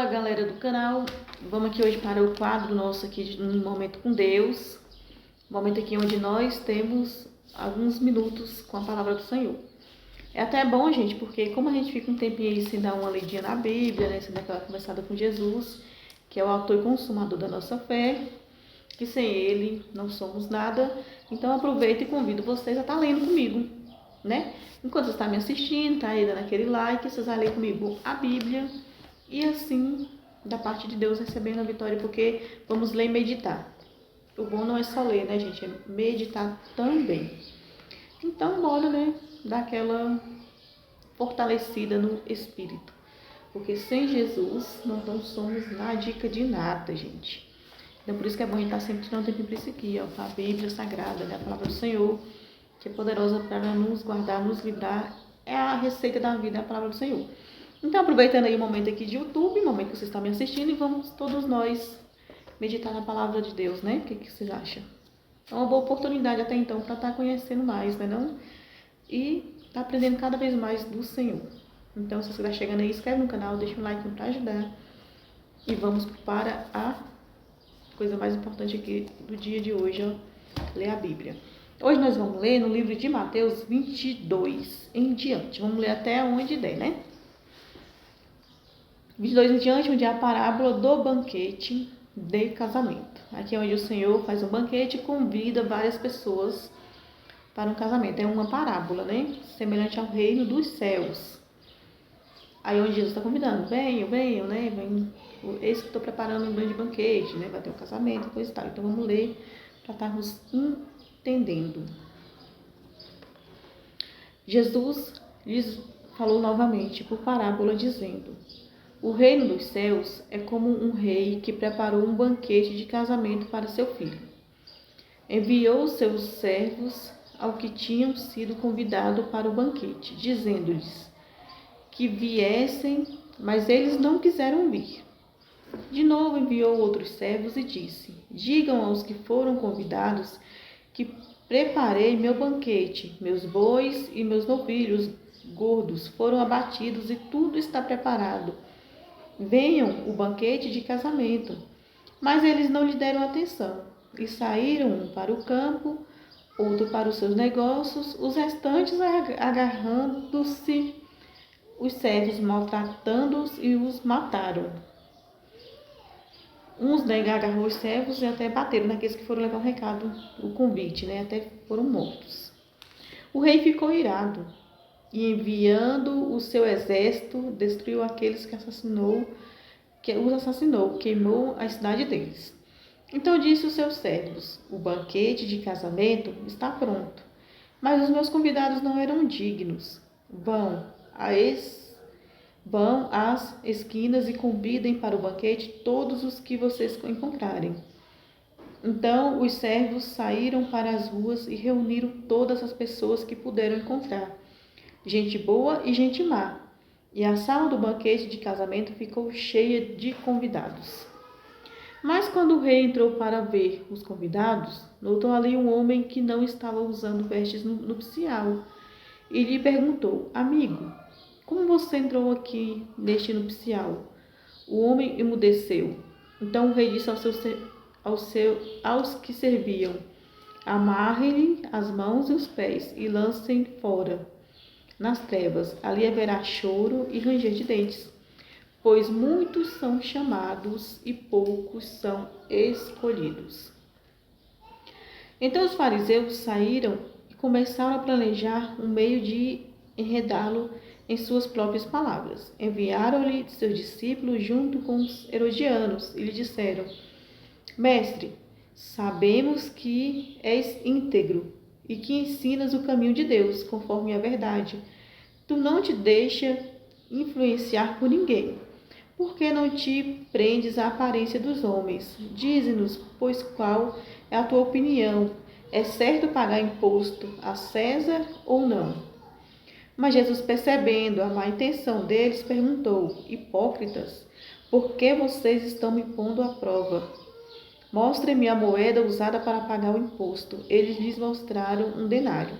Fala, galera do canal. Vamos aqui hoje para o quadro nosso aqui de um momento com Deus. Um momento aqui onde nós temos alguns minutos com a palavra do Senhor. É até bom, gente, porque como a gente fica um tempinho aí sem dar uma lidinha na Bíblia, né, sem dar aquela conversada com Jesus, que é o autor e consumador da nossa fé, que sem Ele não somos nada. Então aproveito e convido vocês a estar lendo comigo, né? Enquanto você está me assistindo, tá aí dando aquele like, vocês vão ler comigo a Bíblia. E assim, da parte de Deus, recebendo a vitória, porque vamos ler e meditar. O bom não é só ler, né, gente? É meditar também. Então, bora, né, dar aquela fortalecida no espírito. Porque sem Jesus, nós não somos na dica de nada, gente. Então, por isso que é bom a gente estar sempre tirando tempo para isso aqui, ó, a Bíblia Sagrada, né, a palavra do Senhor, que é poderosa para nos guardar, nos livrar. É a receita da vida, é a palavra do Senhor. Então, aproveitando aí o momento aqui de YouTube, o momento que vocês estão me assistindo, e vamos todos nós meditar na palavra de Deus, né? O que vocês acham? É uma boa oportunidade até então para estar conhecendo mais, né não? E estar aprendendo cada vez mais do Senhor. Então, se você está chegando aí, inscreve no canal, deixa um like para ajudar. E vamos para a coisa mais importante aqui do dia de hoje, ó, ler a Bíblia. Hoje nós vamos ler no livro de Mateus 22 em diante. Vamos ler até onde der, né? 22 em diante, onde é a parábola do banquete de casamento. Aqui é onde o Senhor faz um banquete e convida várias pessoas para um casamento. É uma parábola, né? Semelhante ao reino dos céus. Aí onde Jesus está convidando, venham, né? Venham, esse que estou preparando um grande banquete, né? Vai ter um casamento, coisa e tal. Então vamos ler para estarmos entendendo. Jesus lhes falou novamente por parábola, dizendo: o reino dos céus é como um rei que preparou um banquete de casamento para seu filho. Enviou seus servos ao que tinham sido convidados para o banquete, dizendo-lhes que viessem, mas eles não quiseram vir. De novo enviou outros servos e disse: digam aos que foram convidados que preparei meu banquete, meus bois e meus novilhos gordos foram abatidos e tudo está preparado. Venham o banquete de casamento. Mas eles não lhe deram atenção e saíram um para o campo, outro para os seus negócios, os restantes agarrando-se os servos, maltratando-os e os mataram. Uns agarraram os servos e até bateram naqueles que foram levar o recado, o convite, né? Até foram mortos. O rei ficou irado e, enviando o seu exército, destruiu aqueles que os assassinou, queimou a cidade deles. Então disse aos seus servos: o banquete de casamento está pronto, mas os meus convidados não eram dignos. Vão às esquinas e convidem para o banquete todos os que vocês encontrarem. Então os servos saíram para as ruas e reuniram todas as pessoas que puderam encontrar, gente boa e gente má. E a sala do banquete de casamento ficou cheia de convidados. Mas quando o rei entrou para ver os convidados, notou ali um homem que não estava usando vestes nupcial e lhe perguntou: amigo, como você entrou aqui neste nupcial? O homem emudeceu. Então o rei disse aos que serviam: amarrem-lhe as mãos e os pés e lancem fora nas trevas. Ali haverá choro e ranger de dentes, pois muitos são chamados e poucos são escolhidos. Então os fariseus saíram e começaram a planejar um meio de enredá-lo em suas próprias palavras. Enviaram-lhe seus discípulos junto com os herodianos e lhe disseram: mestre, sabemos que és íntegro e que ensinas o caminho de Deus conforme a verdade. Tu não te deixa influenciar por ninguém. Por que não te prendes à aparência dos homens? Dize-nos, pois, qual é a tua opinião? É certo pagar imposto a César ou não? Mas Jesus, percebendo a má intenção deles, perguntou: hipócritas, por que vocês estão me pondo à prova? Mostrem-me a moeda usada para pagar o imposto. Eles lhes mostraram um denário.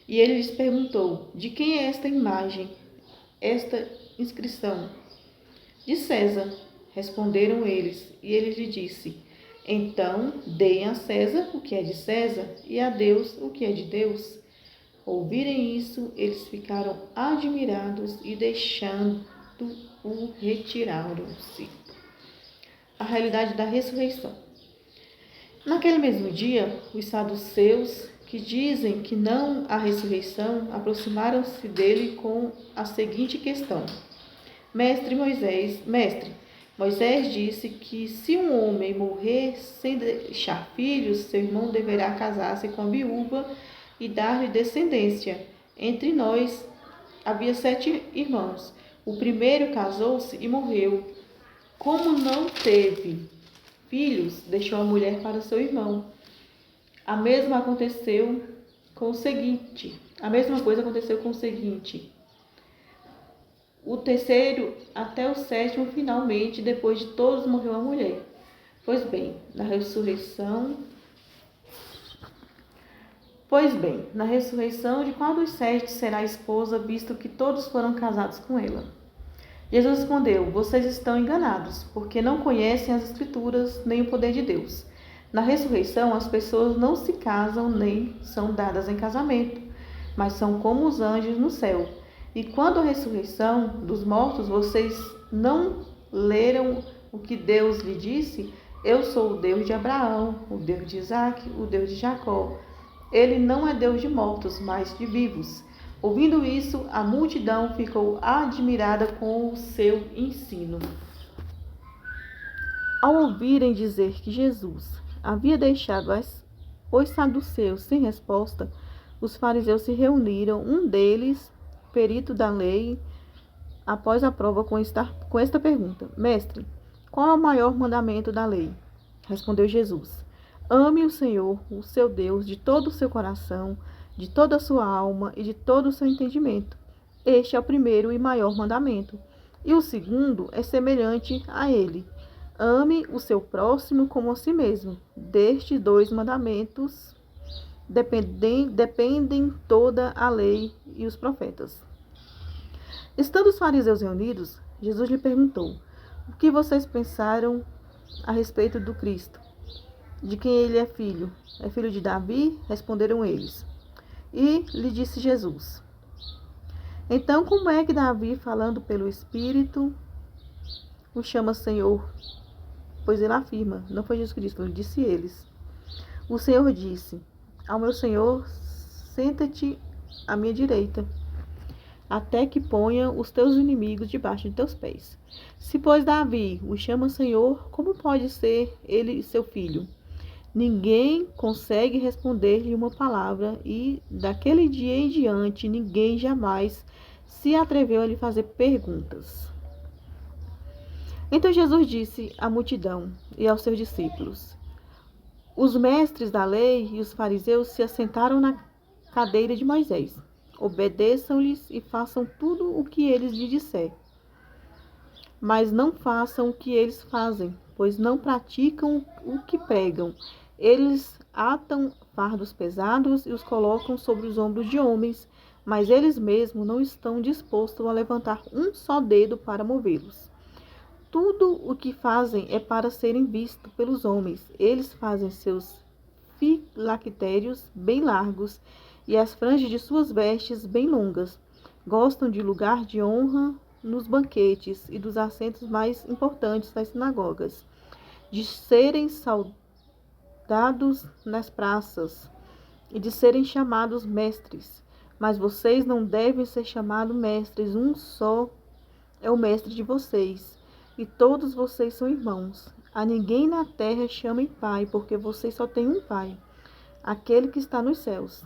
E ele lhes perguntou: de quem é esta imagem, esta inscrição? De César, responderam eles. E ele lhe disse: então, deem a César o que é de César e a Deus o que é de Deus. Ouvirem isso, eles ficaram admirados e deixando-o retiraram-se. A realidade da ressurreição. Naquele mesmo dia, os saduceus, que dizem que não há ressurreição, aproximaram-se dele com a seguinte questão: Mestre, Moisés disse que se um homem morrer sem deixar filhos, seu irmão deverá casar-se com a viúva e dar-lhe descendência. Entre nós havia 7 irmãos. O primeiro casou-se e morreu. Como não teve filhos, deixou a mulher para seu irmão. A mesma coisa aconteceu com o seguinte. O terceiro até o 7º, finalmente, depois de todos, morreu a mulher. Pois bem, na ressurreição, de qual dos 7 será a esposa, visto que todos foram casados com ela? Jesus respondeu: vocês estão enganados, porque não conhecem as Escrituras nem o poder de Deus. Na ressurreição, as pessoas não se casam nem são dadas em casamento, mas são como os anjos no céu. E quando a ressurreição dos mortos, vocês não leram o que Deus lhe disse? Eu sou o Deus de Abraão, o Deus de Isaque, o Deus de Jacó. Ele não é Deus de mortos, mas de vivos. Ouvindo isso, a multidão ficou admirada com o seu ensino. Ao ouvirem dizer que Jesus havia deixado os saduceus sem resposta, os fariseus se reuniram. Um deles, perito da lei, após a prova com esta pergunta: Mestre, qual é o maior mandamento da lei? Respondeu Jesus: ame o Senhor, o seu Deus, de todo o seu coração, de toda a sua alma e de todo o seu entendimento. Este é o primeiro e maior mandamento. E o segundo é semelhante a ele: ame o seu próximo como a si mesmo. Destes 2 mandamentos dependem toda a lei e os profetas. Estando os fariseus reunidos, Jesus lhe perguntou: o que vocês pensaram a respeito do Cristo? De quem ele é filho? É filho de Davi? Responderam eles. E lhe disse Jesus: então, como é que Davi, falando pelo Espírito, o chama Senhor? Pois ele afirma, não foi Jesus Cristo, ele disse eles. O Senhor disse ao meu Senhor: senta-te à minha direita, até que ponha os teus inimigos debaixo de teus pés. Se, pois, Davi o chama Senhor, como pode ser ele seu filho? Ninguém consegue responder-lhe uma palavra, e daquele dia em diante ninguém jamais se atreveu a lhe fazer perguntas. Então Jesus disse à multidão e aos seus discípulos: os mestres da lei e os fariseus se assentaram na cadeira de Moisés. Obedeçam-lhes e façam tudo o que eles lhe disser. Mas não façam o que eles fazem, pois não praticam o que pregam. Eles atam fardos pesados e os colocam sobre os ombros de homens, mas eles mesmos não estão dispostos a levantar um só dedo para movê-los. Tudo o que fazem é para serem vistos pelos homens. Eles fazem seus filactérios bem largos e as franjas de suas vestes bem longas. Gostam de lugar de honra nos banquetes e dos assentos mais importantes das sinagogas, de serem saudados nas praças e de serem chamados mestres. Mas vocês não devem ser chamados mestres, um só é o mestre de vocês, e todos vocês são irmãos. A ninguém na terra chamem pai, porque vocês só têm um pai, aquele que está nos céus.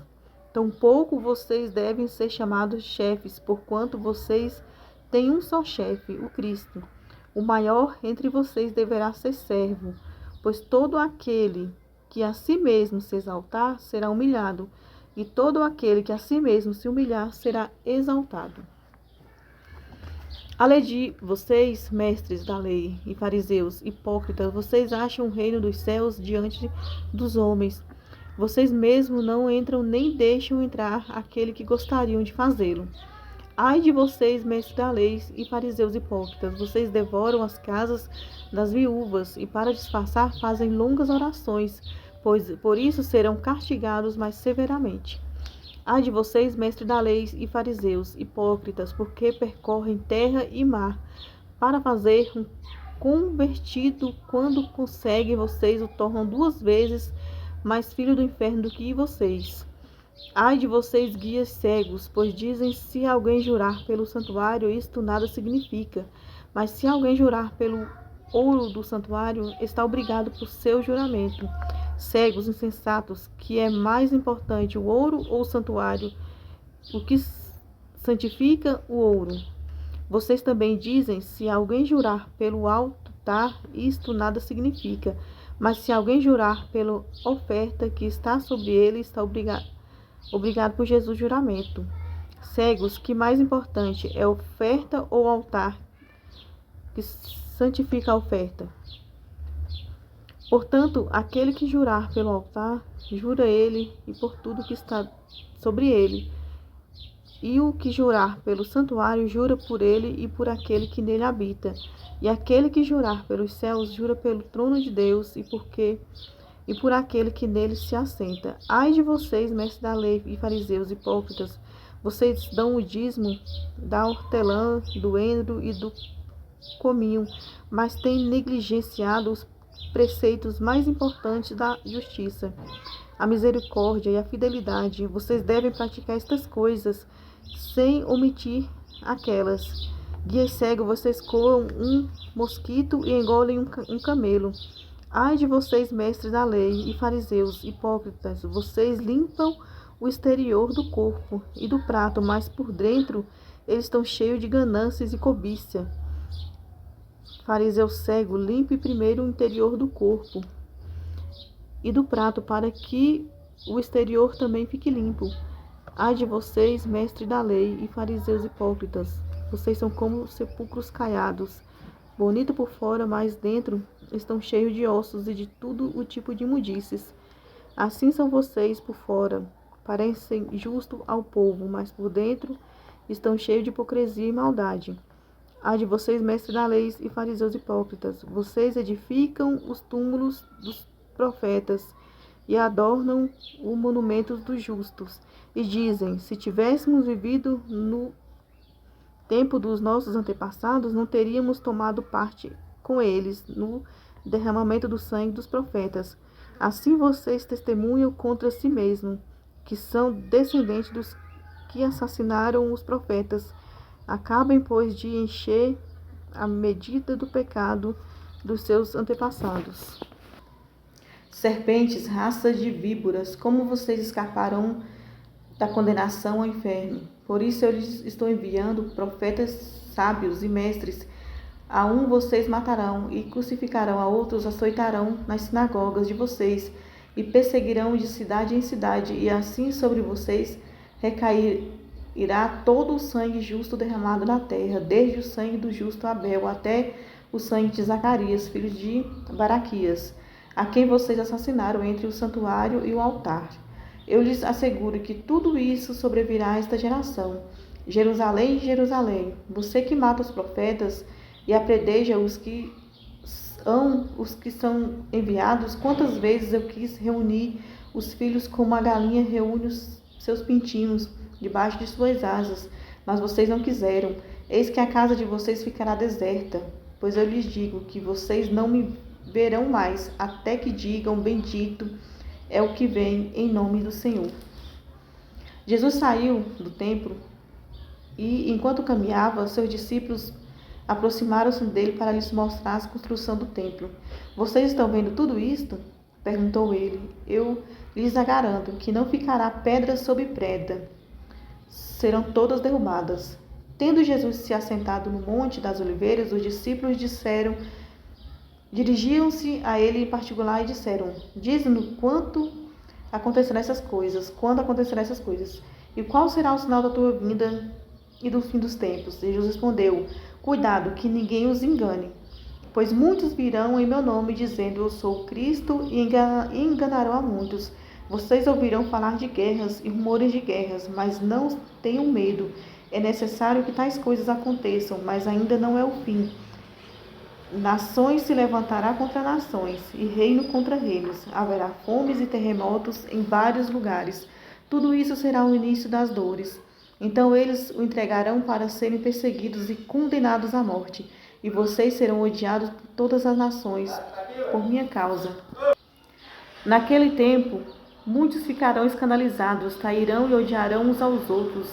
Tampouco vocês devem ser chamados chefes, porquanto vocês têm um só chefe, o Cristo. O maior entre vocês deverá ser servo, pois todo aquele que a si mesmo se exaltar será humilhado, e todo aquele que a si mesmo se humilhar será exaltado. A lei de vocês, mestres da lei e fariseus, hipócritas, vocês acham o reino dos céus diante dos homens. Vocês mesmos não entram nem deixam entrar aquele que gostariam de fazê-lo. Ai de vocês, mestres da lei e fariseus hipócritas, vocês devoram as casas das viúvas e para disfarçar fazem longas orações, pois por isso serão castigados mais severamente. Ai de vocês, mestres da lei e fariseus hipócritas, porque percorrem terra e mar para fazer um convertido, quando conseguem vocês o tornam 2 vezes mais filho do inferno do que vocês. Ai de vocês, guias cegos, pois dizem: se alguém jurar pelo santuário, isto nada significa. Mas se alguém jurar pelo ouro do santuário, está obrigado por seu juramento. Cegos, insensatos, que é mais importante, o ouro ou o santuário? O que santifica o ouro? Vocês também dizem: se alguém jurar pelo altar, isto nada significa. Mas se alguém jurar pela oferta que está sobre ele, está obrigado por Jesus juramento. Cegos, que mais importante é oferta ou altar que santifica a oferta? Portanto, aquele que jurar pelo altar, jura ele e por tudo que está sobre ele. E o que jurar pelo santuário, jura por ele e por aquele que nele habita. E aquele que jurar pelos céus, jura pelo trono de Deus e por aquele que nele se assenta. Ai de vocês, mestres da lei e fariseus hipócritas, vocês dão o dízimo da hortelã, do endro e do cominho, mas têm negligenciado os preceitos mais importantes da justiça, a misericórdia e a fidelidade. Vocês devem praticar estas coisas sem omitir aquelas. Guias cegos, vocês coam um mosquito e engolem um camelo. Ai de vocês, mestres da lei e fariseus hipócritas, vocês limpam o exterior do corpo e do prato, mas por dentro eles estão cheios de ganâncias e cobiça. Fariseu cego, limpe primeiro o interior do corpo e do prato, para que o exterior também fique limpo. Ai de vocês, mestres da lei e fariseus hipócritas, vocês são como sepulcros caiados, bonito por fora, mas dentro estão cheios de ossos e de todo o tipo de imundícies. Assim são vocês por fora, parecem justos ao povo, mas por dentro estão cheios de hipocrisia e maldade. Ai de vocês, mestres da lei e fariseus hipócritas, vocês edificam os túmulos dos profetas e adornam os monumentos dos justos, e dizem: se tivéssemos vivido no tempo dos nossos antepassados, não teríamos tomado parte com eles no derramamento do sangue dos profetas. Assim vocês testemunham contra si mesmos, que são descendentes dos que assassinaram os profetas. Acabem, pois, de encher a medida do pecado dos seus antepassados. Serpentes, raças de víboras, como vocês escaparão da condenação ao inferno? Por isso eu lhes estou enviando profetas sábios e mestres. A um vocês matarão e crucificarão, a outros açoitarão nas sinagogas de vocês e perseguirão de cidade em cidade, e assim sobre vocês recairá todo o sangue justo derramado na terra, desde o sangue do justo Abel até o sangue de Zacarias, filho de Baraquias, a quem vocês assassinaram entre o santuário e o altar. Eu lhes asseguro que tudo isso sobrevirá a esta geração. Jerusalém, Jerusalém, você que mata os profetas e apredeja os que são enviados, quantas vezes eu quis reunir os filhos como a galinha reúne os seus pintinhos debaixo de suas asas, mas vocês não quiseram. Eis que a casa de vocês ficará deserta, pois eu lhes digo que vocês não me verão mais, até que digam: bendito é o que vem em nome do Senhor. Jesus saiu do templo e, enquanto caminhava, seus discípulos aproximaram-se dele para lhes mostrar a construção do templo. Vocês estão vendo tudo isto? Perguntou ele. Eu lhes garanto que não ficará pedra sobre pedra. Serão todas derrubadas. Tendo Jesus se assentado no Monte das Oliveiras, os discípulos dirigiam-se a ele em particular e disseram: diz-nos quando acontecerão essas coisas, e qual será o sinal da tua vinda e do fim dos tempos? E Jesus respondeu: cuidado, que ninguém os engane, pois muitos virão em meu nome dizendo: eu sou o Cristo, e enganarão a muitos. Vocês ouvirão falar de guerras e rumores de guerras, mas não tenham medo. É necessário que tais coisas aconteçam, mas ainda não é o fim. Nações se levantará contra nações, e reino contra reinos. Haverá fomes e terremotos em vários lugares. Tudo isso será o início das dores. Então eles o entregarão para serem perseguidos e condenados à morte. E vocês serão odiados por todas as nações, por minha causa. Naquele tempo, muitos ficarão escandalizados, trairão e odiarão uns aos outros.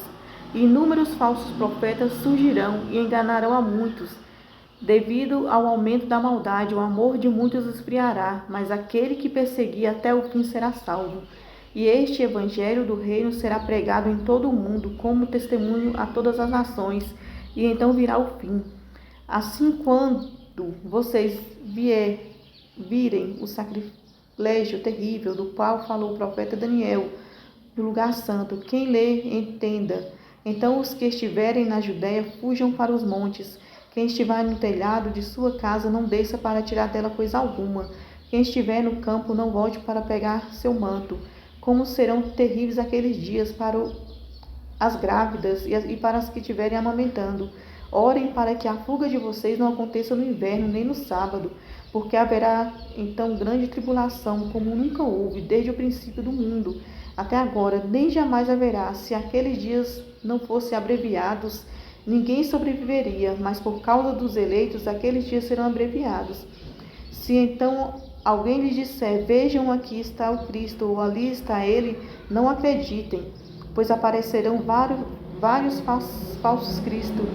E inúmeros falsos profetas surgirão e enganarão a muitos. Devido ao aumento da maldade, o amor de muitos esfriará, mas aquele que perseguir até o fim será salvo. E este evangelho do reino será pregado em todo o mundo como testemunho a todas as nações, e então virá o fim. Assim, quando vocês virem o sacrilégio terrível do qual falou o profeta Daniel, no lugar santo, quem lê, entenda. Então os que estiverem na Judéia fujam para os montes. Quem estiver no telhado de sua casa, não desça para tirar dela coisa alguma. Quem estiver no campo, não volte para pegar seu manto. Como serão terríveis aqueles dias para as grávidas e para as que estiverem amamentando. Orem para que a fuga de vocês não aconteça no inverno, nem no sábado, porque haverá então grande tribulação, como nunca houve, desde o princípio do mundo até agora, nem jamais haverá. Se aqueles dias não fossem abreviados, ninguém sobreviveria, mas por causa dos eleitos, aqueles dias serão abreviados. Se então alguém lhes disser, vejam, aqui está o Cristo, ou ali está ele, não acreditem, pois aparecerão vários falsos Cristo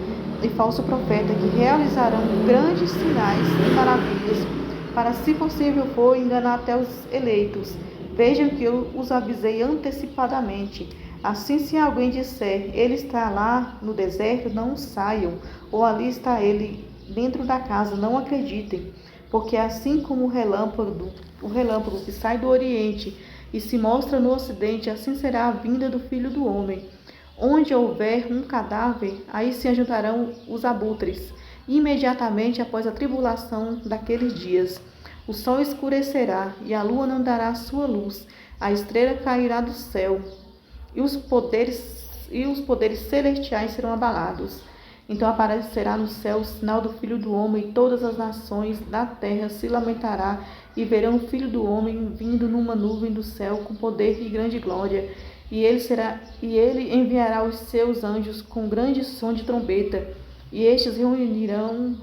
e falso profeta, que realizarão grandes sinais e maravilhas, para, se possível for, enganar até os eleitos. Vejam que eu os avisei antecipadamente. Assim, se alguém disser, ele está lá no deserto, não saiam, ou ali está ele dentro da casa, não acreditem, porque assim como o relâmpago que sai do Oriente e se mostra no Ocidente, assim será a vinda do Filho do Homem. Onde houver um cadáver, aí se ajuntarão os abutres. Imediatamente após a tribulação daqueles dias, o sol escurecerá e a lua não dará a sua luz, a estrela cairá do céu e os poderes celestiais serão abalados. Então aparecerá no céu o sinal do Filho do Homem, e todas as nações da terra se lamentará e verão o Filho do Homem vindo numa nuvem do céu com poder e grande glória. E ele enviará os seus anjos com grande som de trombeta, e estes reunirão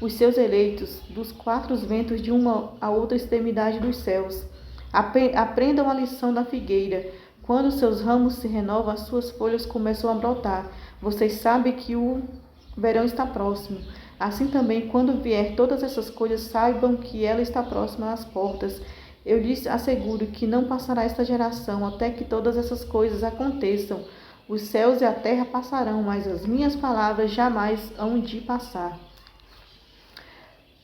os seus eleitos dos quatro ventos de uma a outra extremidade dos céus. Aprendam a lição da figueira. Quando seus ramos se renovam, as suas folhas começam a brotar. Vocês sabem que o verão está próximo. Assim também, quando vier todas essas coisas, saibam que ela está próxima às portas. Eu lhes asseguro que não passará esta geração até que todas essas coisas aconteçam. Os céus e a terra passarão, mas as minhas palavras jamais hão de passar.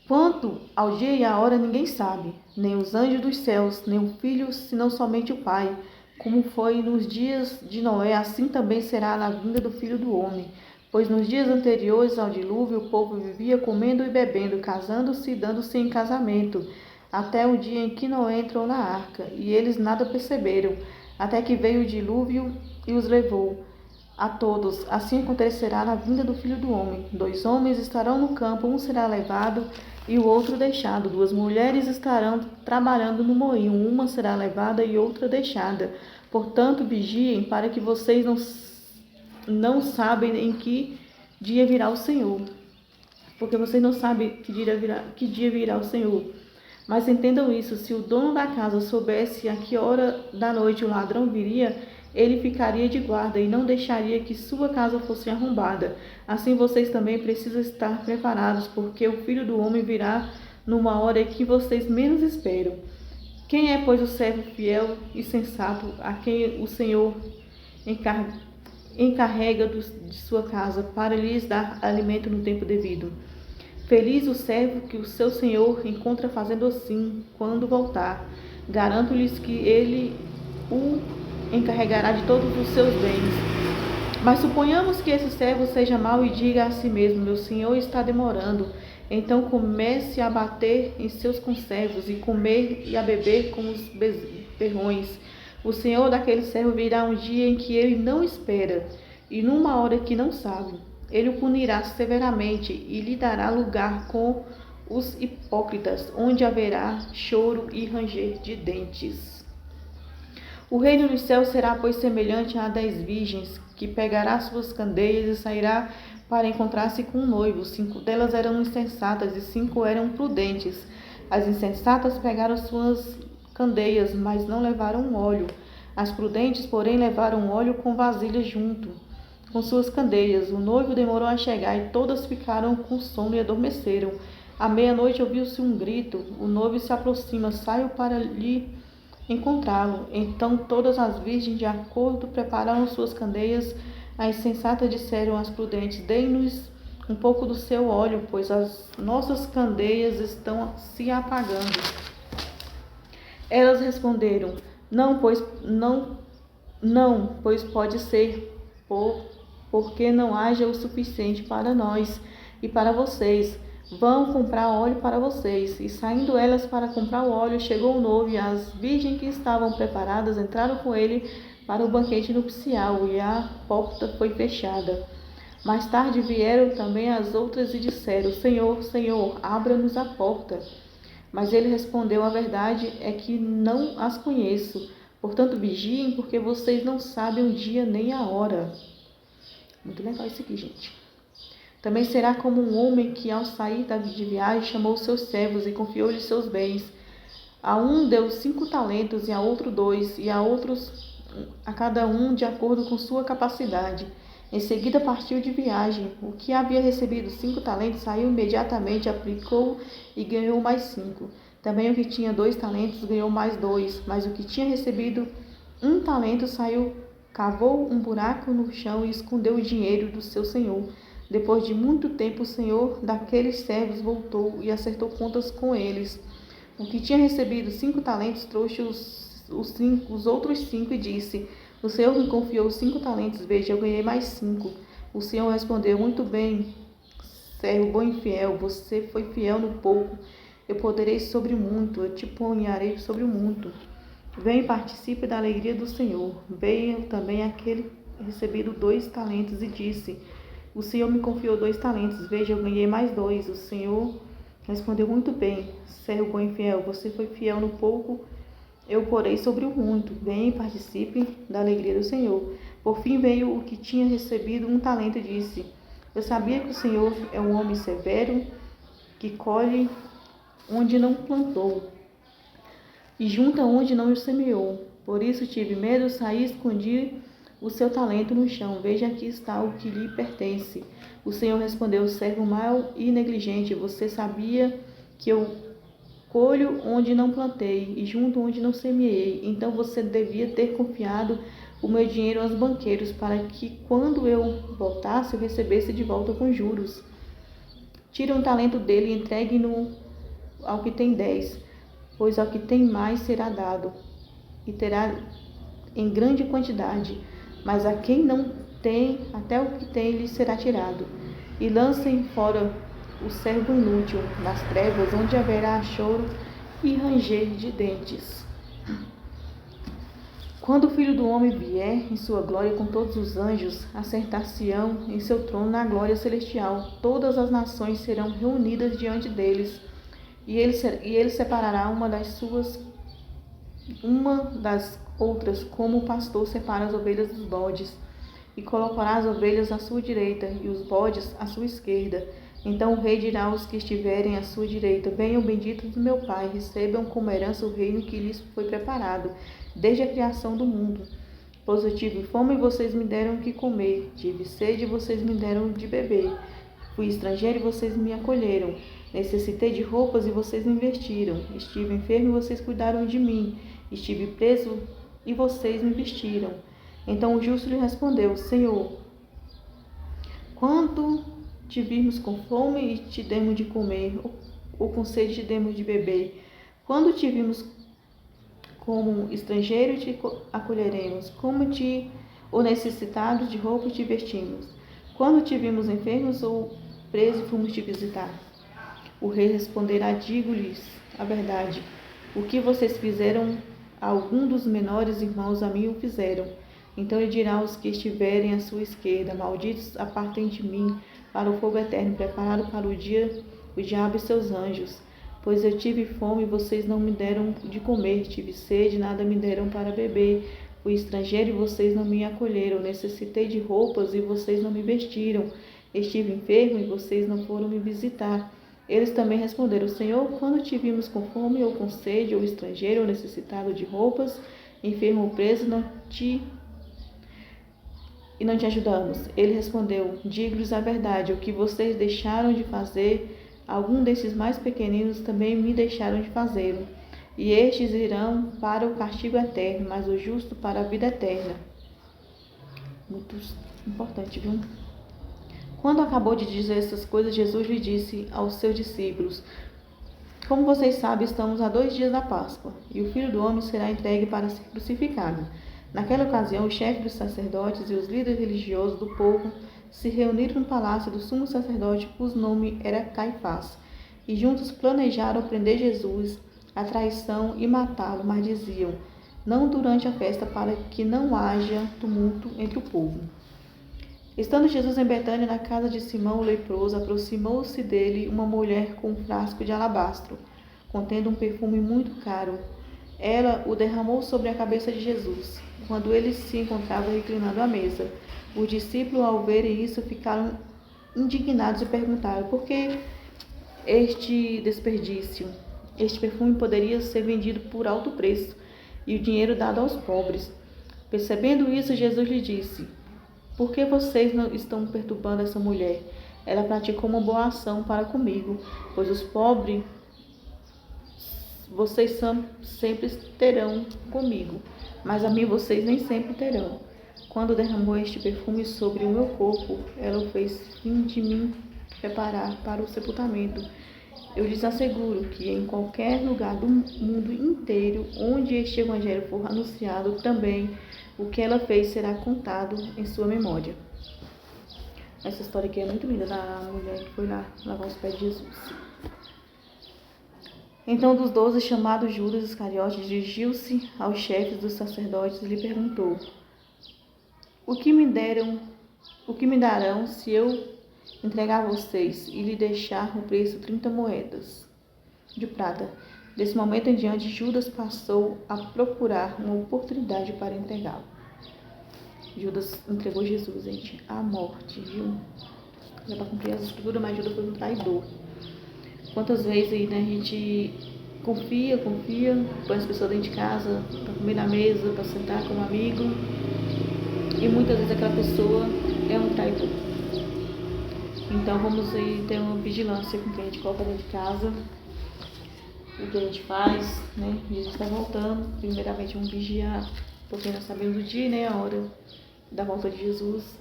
Quanto ao dia e à hora, ninguém sabe, nem os anjos dos céus, nem o Filho, senão somente o Pai. Como foi nos dias de Noé, assim também será na vinda do Filho do Homem. Pois nos dias anteriores ao dilúvio, o povo vivia comendo e bebendo, casando-se e dando-se em casamento, até o dia em que Noé entrou na arca, e eles nada perceberam, até que veio o dilúvio e os levou a todos. Assim acontecerá na vinda do Filho do Homem. 2 homens estarão no campo, um será levado e o outro deixado. 2 mulheres estarão trabalhando no moinho, uma será levada e outra deixada. Portanto, vigiem, para que vocês não sabem em que dia virá o Senhor. Porque vocês não sabem que dia virá o Senhor. Mas entendam isso, se o dono da casa soubesse a que hora da noite o ladrão viria, ele ficaria de guarda e não deixaria que sua casa fosse arrombada. Assim vocês também precisam estar preparados, porque o Filho do Homem virá numa hora que vocês menos esperam. Quem é, pois, o servo fiel e sensato, a quem o Senhor encarrega de sua casa, para lhes dar alimento no tempo devido? Feliz o servo que o seu senhor encontra fazendo assim quando voltar. Garanto-lhes que ele o encarregará de todos os seus bens. Mas suponhamos que esse servo seja mau e diga a si mesmo, meu senhor está demorando. Então comece a bater em seus conservos e comer e a beber com os bezerrões, O senhor daquele servo virá um dia em que ele não espera, e numa hora que não sabe. Ele o punirá severamente e lhe dará lugar com os hipócritas, onde haverá choro e ranger de dentes. O reino dos céus será, pois, semelhante a 10 virgens, que pegará suas candeias e sairá para encontrar-se com um noivo. 5 delas eram insensatas e 5 eram prudentes. As insensatas pegaram suas candeias, mas não levaram óleo. As prudentes, porém, levaram óleo com vasilhas junto com suas candeias. O noivo demorou a chegar e todas ficaram com sono e adormeceram. À meia-noite ouviu-se um grito. O noivo se aproxima, saio para lhe encontrá-lo. Então todas as virgens de acordo prepararam suas candeias. As insensatas disseram às prudentes: deem-nos um pouco do seu óleo, pois as nossas candeias estão se apagando. Elas responderam: não, pois pode ser, porque não haja o suficiente para nós e para vocês. Vão comprar óleo para vocês. E saindo elas para comprar o óleo, chegou o noivo, e as virgens que estavam preparadas entraram com ele para o banquete nupcial, e a porta foi fechada. Mais tarde vieram também as outras e disseram: Senhor, Senhor, abra-nos a porta. Mas ele respondeu: a verdade é que não as conheço. Portanto, vigiem, porque vocês não sabem o dia nem a hora. Muito legal isso aqui, gente. Também será como um homem que, ao sair de viagem, chamou seus servos e confiou-lhes seus bens. A um deu 5 talentos, e a outro 2, e a outros a cada um de acordo com sua capacidade. Em seguida partiu de viagem. O que havia recebido 5 talentos saiu imediatamente, aplicou e ganhou mais 5. Também o que tinha 2 talentos ganhou mais 2, mas o que tinha recebido 1 talento saiu, cavou um buraco no chão e escondeu o dinheiro do seu senhor. Depois de muito tempo, o senhor daqueles servos voltou e acertou contas com eles. O que tinha recebido 5 talentos trouxe os outros 5 e disse: o senhor me confiou 5 talentos, veja, eu ganhei mais 5. O senhor respondeu: muito bem, servo bom e fiel, você foi fiel no pouco, eu poderei sobre muito, eu te ponharei sobre o muito. Venha e participe da alegria do Senhor. Veio também aquele recebido 2 talentos e disse: o Senhor me confiou 2 talentos, veja, eu ganhei mais 2. O Senhor respondeu: muito bem, servo bom e fiel, você foi fiel no pouco, eu porei sobre o muito. Venha e participe da alegria do Senhor. Por fim veio o que tinha recebido 1 talento e disse: eu sabia que o Senhor é um homem severo, que colhe onde não plantou e junta onde não o semeou. Por isso tive medo, saí e escondi o seu talento no chão. Veja, aqui está o que lhe pertence. O Senhor respondeu: servo mau e negligente, você sabia que eu colho onde não plantei e junto onde não semeei. Então você devia ter confiado o meu dinheiro aos banqueiros, para que quando eu voltasse eu recebesse de volta com juros. Tire 1 talento dele e entregue-no ao que tem 10, pois ao que tem mais será dado, e terá em grande quantidade, mas a quem não tem, até o que tem lhe será tirado. E lancem fora o servo inútil nas trevas, onde haverá choro e ranger de dentes. Quando o Filho do Homem vier em sua glória com todos os anjos, assentar-se-ão em seu trono na glória celestial. Todas as nações serão reunidas diante deles, e ele separará uma das outras, como o pastor separa as ovelhas dos bodes, e colocará as ovelhas à sua direita e os bodes à sua esquerda. Então o rei dirá aos que estiverem à sua direita: venham benditos do meu Pai, recebam como herança o reino que lhes foi preparado desde a criação do mundo. Pois eu tive fome e vocês me deram o que comer, tive sede e vocês me deram de beber, fui estrangeiro e vocês me acolheram, necessitei de roupas e vocês me vestiram, estive enfermo e vocês cuidaram de mim, estive preso e vocês me vestiram. Então o justo lhe respondeu: Senhor, quando te vimos com fome e te demos de comer, ou com sede te demos de beber? Quando te vimos como estrangeiro, te acolheremos, ou necessitado de roupa, te vestimos. Quando te vimos enfermos ou preso, fomos te visitar. O rei responderá: digo-lhes a verdade, o que vocês fizeram algum dos menores irmãos a mim o fizeram. Então ele dirá aos que estiverem à sua esquerda: malditos, apartem de mim para o fogo eterno, preparado para o diabo e seus anjos. Pois eu tive fome e vocês não me deram de comer, tive sede, nada me deram para beber. Fui estrangeiro e vocês não me acolheram, necessitei de roupas e vocês não me vestiram. Estive enfermo e vocês não foram me visitar. Eles também responderam: Senhor, quando te vimos com fome ou com sede, ou estrangeiro ou necessitado de roupas, enfermo ou preso, não te ajudamos. Ele respondeu: digo-lhes a verdade, o que vocês deixaram de fazer, algum desses mais pequeninos também me deixaram de fazê-lo. E estes irão para o castigo eterno, mas o justo para a vida eterna. Muito importante, viu? Quando acabou de dizer essas coisas, Jesus lhe disse aos seus discípulos: como vocês sabem, estamos a 2 dias da Páscoa, e o Filho do Homem será entregue para ser crucificado. Naquela ocasião, o chefe dos sacerdotes e os líderes religiosos do povo se reuniram no palácio do sumo sacerdote, cujo nome era Caifás, e juntos planejaram prender Jesus, a traição e matá-lo, mas diziam: não durante a festa, para que não haja tumulto entre o povo. Estando Jesus em Betânia, na casa de Simão o leproso, aproximou-se dele uma mulher com um frasco de alabastro, contendo um perfume muito caro. Ela o derramou sobre a cabeça de Jesus, quando ele se encontrava reclinando à mesa. Os discípulos, ao verem isso, ficaram indignados e perguntaram: por que este desperdício? Este perfume poderia ser vendido por alto preço e o dinheiro dado aos pobres. Percebendo isso, Jesus lhe disse: por que vocês não estão perturbando essa mulher? Ela praticou uma boa ação para comigo, pois os pobres vocês sempre terão comigo, mas a mim vocês nem sempre terão. Quando derramou este perfume sobre o meu corpo, ela o fez fim de mim preparar para o sepultamento. Eu lhes asseguro que em qualquer lugar do mundo inteiro onde este evangelho for anunciado, também o que ela fez será contado em sua memória. Essa história aqui é muito linda, da mulher que foi lá lavar os pés de Jesus. Então, dos 12, chamado Judas Iscariote, dirigiu-se aos chefes dos sacerdotes e lhe perguntou: o que me darão se eu entregar a vocês e lhe deixar no preço 30 moedas de prata? Desse momento em diante, Judas passou a procurar uma oportunidade para entregá-lo. Judas entregou Jesus, gente, à morte, viu? Já para cumprir as escrituras, mas Judas foi um traidor. Quantas vezes aí, né, a gente confia, põe as pessoas dentro de casa para comer na mesa, para sentar com um amigo, e muitas vezes aquela pessoa é um traidor. Então vamos aí ter uma vigilância com o que a gente coloca dentro de casa, o que a gente faz, né? Jesus está voltando. Primeiramente vamos vigiar, porque nós sabemos o dia, né, a hora da volta de Jesus.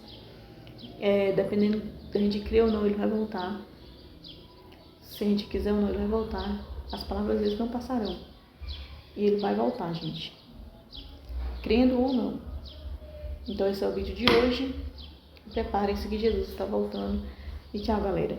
Dependendo se a gente crê ou não, ele vai voltar. Se a gente quiser ou não, ele vai voltar. As palavras deles não passarão. E ele vai voltar, gente. Crendo ou não. Então esse é o vídeo de hoje. Preparem-se que Jesus está voltando. E tchau, galera.